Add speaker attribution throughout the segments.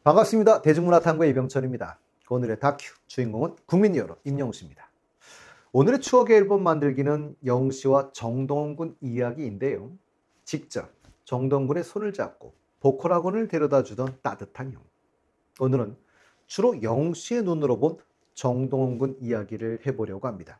Speaker 1: 반갑습니다. 대중문화탐구의 이병철입니다. 오늘의 다큐 주인공은 국민 여러 임영웅씨입니다. 오늘의 추억의 앨범 만들기는 영웅씨와 정동원 군 이야기인데요. 직접 정동원 군의 손을 잡고 보컬 학원을 데려다 주던 따뜻한 형. 오늘은 주로 영웅씨의 눈으로 본 정동원 군 이야기를 해보려고 합니다.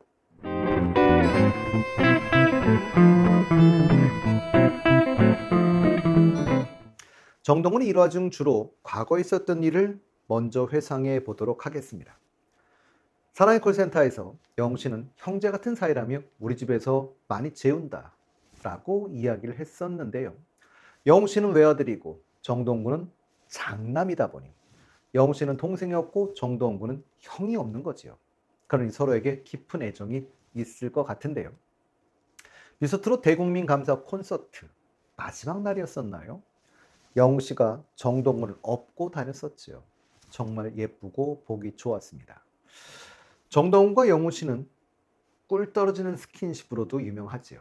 Speaker 1: 정동원의 일화 중 주로 과거에 있었던 일을 먼저 회상해 보도록 하겠습니다. 사랑의 콜센터에서 영웅씨는 형제 같은 사이라며 우리 집에서 많이 재운다 라고 이야기를 했었는데요. 영웅씨는 외아들이고 정동원은 장남이다 보니 영웅씨는 동생이 없고 정동원은 형이 없는 거지요. 그러니 서로에게 깊은 애정이 있을 것 같은데요. 미스트롯 대국민 감사 콘서트 마지막 날이었었나요? 영웅씨가 정동원을 업고 다녔었지요. 정말 예쁘고 보기 좋았습니다. 정동원과 영웅씨는 꿀 떨어지는 스킨십으로도 유명하지요.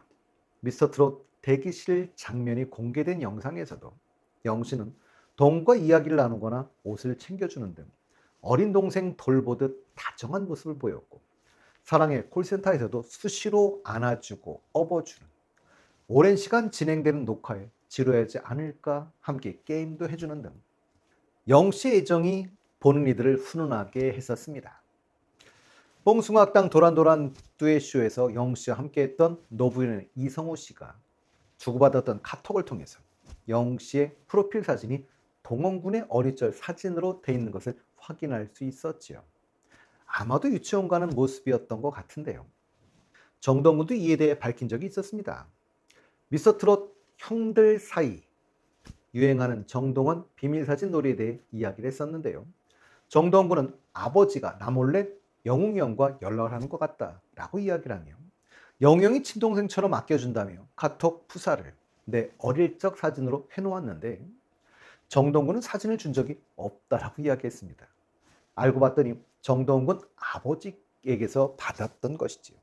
Speaker 1: 미스터트롯 대기실 장면이 공개된 영상에서도 영웅씨는 동원과 이야기를 나누거나 옷을 챙겨주는 등 어린 동생 돌보듯 다정한 모습을 보였고, 사랑의 콜센터에서도 수시로 안아주고 업어주는, 오랜 시간 진행되는 녹화에 지루하지 않을까 함께 게임도 해주는 등 영씨의 애정이 보는 이들을 훈훈하게 했었습니다. 뽕숭아학당 도란도란 듀엣쇼에서 영씨와 함께했던 노부인의 이성호 씨가 주고받았던 카톡을 통해서 영씨의 프로필 사진이 동원군의 어릴 적 사진으로 돼 있는 것을 확인할 수 있었지요. 아마도 유치원 가는 모습이었던 것 같은데요. 정동원도 이에 대해 밝힌 적이 있었습니다. 미스터트롯 형들 사이 유행하는 정동원 비밀사진 놀이에 대해 이야기를 했었는데요. 정동원 군은 아버지가 나몰래 영웅이 형과 연락을 하는 것 같다라고 이야기를 하며 영웅이 형이 친동생처럼 아껴준다며 카톡 푸사를 내 어릴 적 사진으로 해놓았는데, 정동원 군은 사진을 준 적이 없다라고 이야기했습니다. 알고 봤더니 정동원 군 아버지에게서 받았던 것이지요.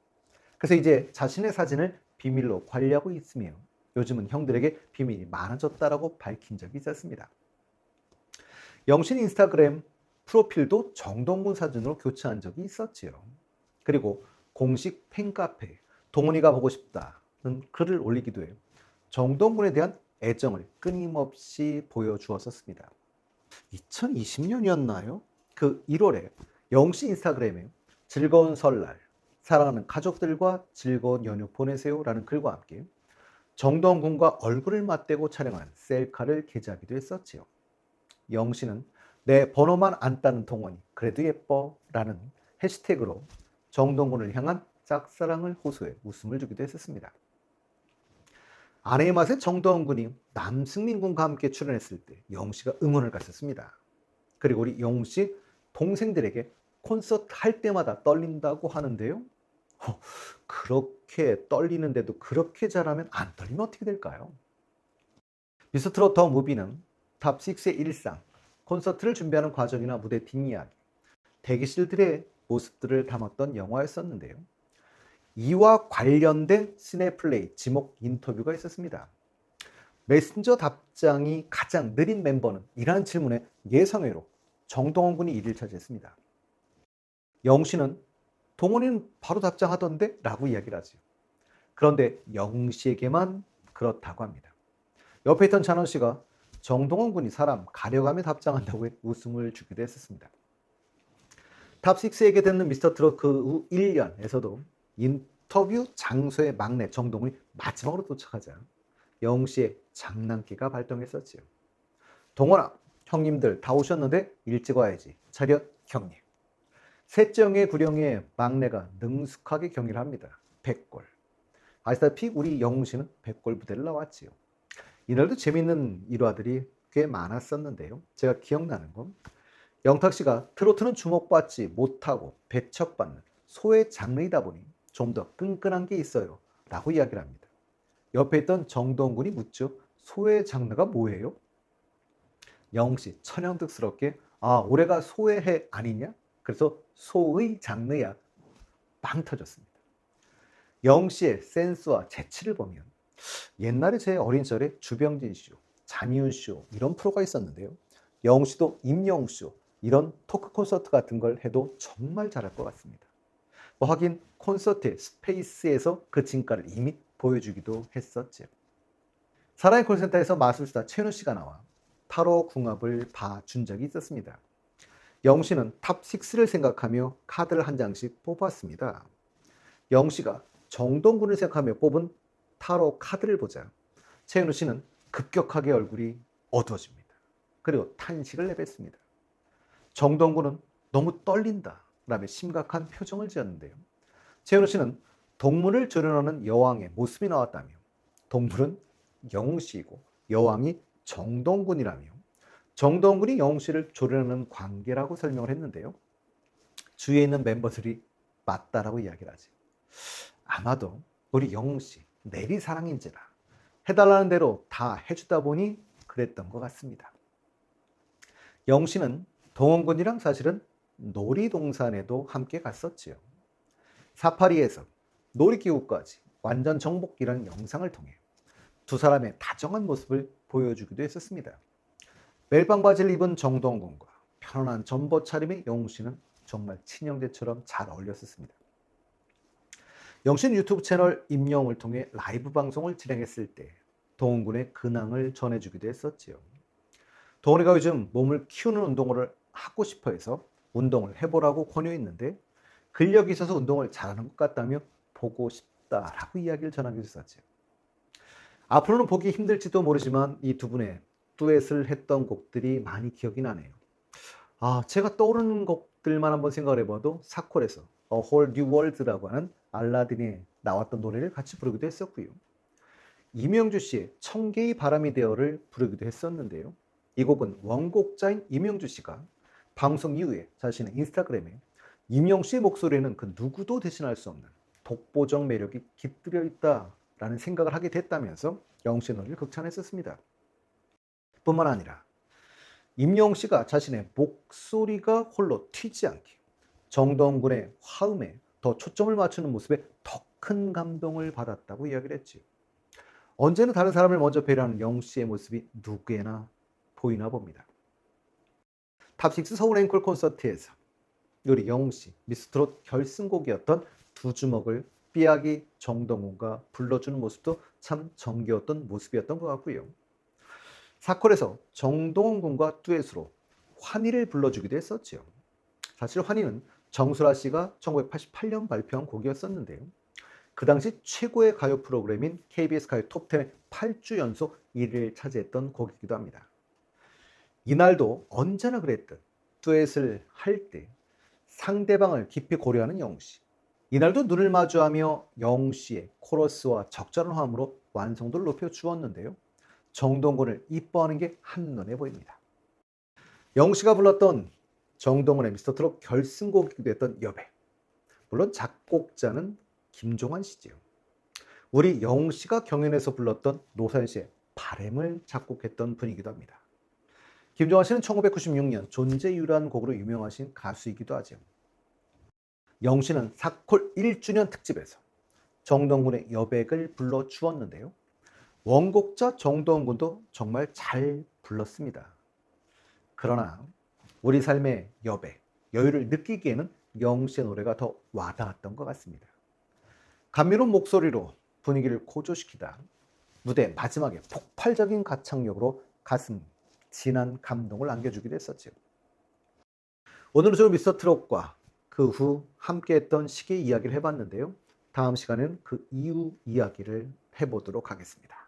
Speaker 1: 그래서 이제 자신의 사진을 비밀로 관리하고 있으며 요즘은 형들에게 비밀이 많아졌다라고 밝힌 적이 있었습니다. 영신 인스타그램 프로필도 정동원 사진으로 교체한 적이 있었지요. 그리고 공식 팬카페 동훈이가 보고 싶다는 글을 올리기도 해요. 정동원에 대한 애정을 끊임없이 보여주었었습니다. 2020년이었나요? 그 1월에 영신 인스타그램에 즐거운 설날, 사랑하는 가족들과 즐거운 연휴 보내세요 라는 글과 함께 정동원 군과 얼굴을 맞대고 촬영한 셀카를 게재하기도 했었지요. 영씨는 내 번호만 안 따는 동원이 그래도 예뻐 라는 해시태그로 정동원 군을 향한 짝사랑을 호소해 웃음을 주기도 했었습니다. 아내의 맛에 정동원 군이 남승민 군과 함께 출연했을 때 영씨가 응원을 갔었습니다. 그리고 우리 영씨 동생들에게 콘서트 할 때마다 떨린다고 하는데요. 그렇게 떨리는데도 그렇게 잘하면 안 떨리면 어떻게 될까요? 미스트롯 더 무비는 탑6의 일상, 콘서트를 준비하는 과정이나 무대 뒷이야기, 대기실들의 모습들을 담았던 영화였었는데요. 이와 관련된 시네플레이 지목 인터뷰가 있었습니다. 메신저 답장이 가장 느린 멤버는? 이라는 질문에 예상외로 정동원 군이 1위를 차지했습니다. 영씨는 동원이는 바로 답장하던데? 라고 이야기를 하죠. 그런데 영씨에게만 그렇다고 합니다. 옆에 있던 찬원 씨가 정동원 군이 사람 가려가며 답장한다고 해 웃음을 주기도 했었습니다. 탑6에게 듣는 미스터트롯 그 후 1년에서도 인터뷰 장소의 막내 정동원이 마지막으로 도착하자 영씨의 장난기가 발동했었지요. 동원아, 형님들 다 오셨는데 일찍 와야지. 차렷 형님. 셋째 형의 구령에 막내가 능숙하게 경기를 합니다. 백골. 아시다시피 우리 영웅씨는 백골 부대를 나왔지요. 이날도 재밌는 일화들이 꽤 많았었는데요. 제가 기억나는 건 영탁씨가 트로트는 주목받지 못하고 배척받는 소외 장르이다 보니 좀 더 끈끈한 게 있어요 라고 이야기를 합니다. 옆에 있던 정동원 군이 묻죠. 소외 장르가 뭐예요? 영웅씨 천연득스럽게 올해가 소외해 아니냐? 그래서 소의 장르야. 빵 터졌습니다. 영씨의 센스와 재치를 보면 옛날에 제 어린 시절에 주병진 쇼, 잔이윤 쇼 이런 프로가 있었는데요. 영씨도 임영쇼 이런 토크 콘서트 같은 걸 해도 정말 잘할 것 같습니다. 하긴 콘서트의 스페이스에서 그 진가를 이미 보여주기도 했었죠. 사랑의 콜센터에서 마술사 최은우 씨가 나와 타로 궁합을 봐준 적이 있었습니다. 영씨는 탑6를 생각하며 카드를 한 장씩 뽑았습니다. 영씨가 정동군을 생각하며 뽑은 타로 카드를 보자 최은우 씨는 급격하게 얼굴이 어두워집니다. 그리고 탄식을 내뱉습니다. 정동군은 너무 떨린다 라며 심각한 표정을 지었는데요. 최은우 씨는 동물을 조련하는 여왕의 모습이 나왔다며 동물은 영웅씨이고 여왕이 정동군이라며 정동군이 영웅씨를 조련하는 관계라고 설명을 했는데요. 주위에 있는 멤버들이 맞다라고 이야기를 하지. 아마도 우리 영웅씨 내리사랑인지라 해달라는 대로 다 해주다 보니 그랬던 것 같습니다. 영씨는 동원군이랑 사실은 놀이동산에도 함께 갔었지요. 사파리에서 놀이기구까지 완전 정복이라는 영상을 통해 두 사람의 다정한 모습을 보여주기도 했었습니다. 멜빵 바지를 입은 정동군과 편안한 전보 차림의 영웅씨는 정말 친형제처럼 잘 어울렸었습니다. 영씨는 유튜브 채널 임영을 통해 라이브 방송을 진행했을 때 동원군의 근황을 전해주기도 했었지요. 동원이가 요즘 몸을 키우는 운동을 하고 싶어 해서 운동을 해보라고 권유했는데 근력이 있어서 운동을 잘하는 것 같다며 보고 싶다라고 이야기를 전하기도 했었죠. 앞으로는 보기 힘들지도 모르지만 이 두 분의 듀엣을 했던 곡들이 많이 기억이 나네요. 제가 떠오르는 곡들만 한번 생각을 해봐도 사콜에서 A Whole New World라고 하는 알라딘에 나왔던 노래를 같이 부르기도 했었고요. 임영주 씨의 청개의 바람이 되어를 부르기도 했었는데요. 이 곡은 원곡자인 임영주 씨가 방송 이후에 자신의 인스타그램에 임영 씨의 목소리에는 그 누구도 대신할 수 없는 독보적 매력이 깃들여 있다라는 생각을 하게 됐다면서 영웅 씨의 노래를 극찬했었습니다. 뿐만 아니라 임영웅 씨가 자신의 목소리가 홀로 튀지 않게 정동군의 화음에 더 초점을 맞추는 모습에 더 큰 감동을 받았다고 이야기를 했지요. 언제나 다른 사람을 먼저 배려하는 영웅 씨의 모습이 누구에나 보이나 봅니다. 탑6 서울 앵콜 콘서트에서 우리 영웅 씨 미스트롯 결승곡이었던 두 주먹을 삐약이 정동훈과 불러주는 모습도 참 정겨웠던 모습이었던 것 같고요. 사콜에서 정동훈 군과 듀엣으로 환희를 불러주기도 했었지요. 사실 환희는 정수라 씨가 1988년 발표한 곡이었었는데요. 그 당시 최고의 가요 프로그램인 KBS 가요 톱10의 8주 연속 1위를 차지했던 곡이기도 합니다. 이날도 언제나 그랬듯 듀엣을 할 때 상대방을 깊이 고려하는 영웅씨. 이날도 눈을 마주하며 영웅씨의 코러스와 적절한 화음으로 완성도를 높여주었는데요. 정동군을 이뻐하는 게 한눈에 보입니다. 영웅씨가 불렀던 정동훈의 미스터트롯 결승곡이기도 했던 여배. 물론 작곡자는 김종환 씨지요. 우리 영웅씨가 경연에서 불렀던 노사연 씨의 바램을 작곡했던 분이기도 합니다. 김종환 씨는 1996년 존재유라는 곡으로 유명하신 가수이기도 하죠. 영웅 씨는 사콜 1주년 특집에서 정동군의 여백을 불러주었는데요. 원곡자 정동훈 군도 정말 잘 불렀습니다. 그러나 우리 삶의 여백, 여유를 느끼기에는 영웅 씨의 노래가 더 와닿았던 것 같습니다. 감미로운 목소리로 분위기를 고조시키다 무대 마지막에 폭발적인 가창력으로 가슴 진한 감동을 안겨주기도 했었죠. 오늘은 저 미스터트롯과 그 후 함께했던 시기 이야기를 해봤는데요. 다음 시간에는 그 이후 이야기를 해보도록 하겠습니다.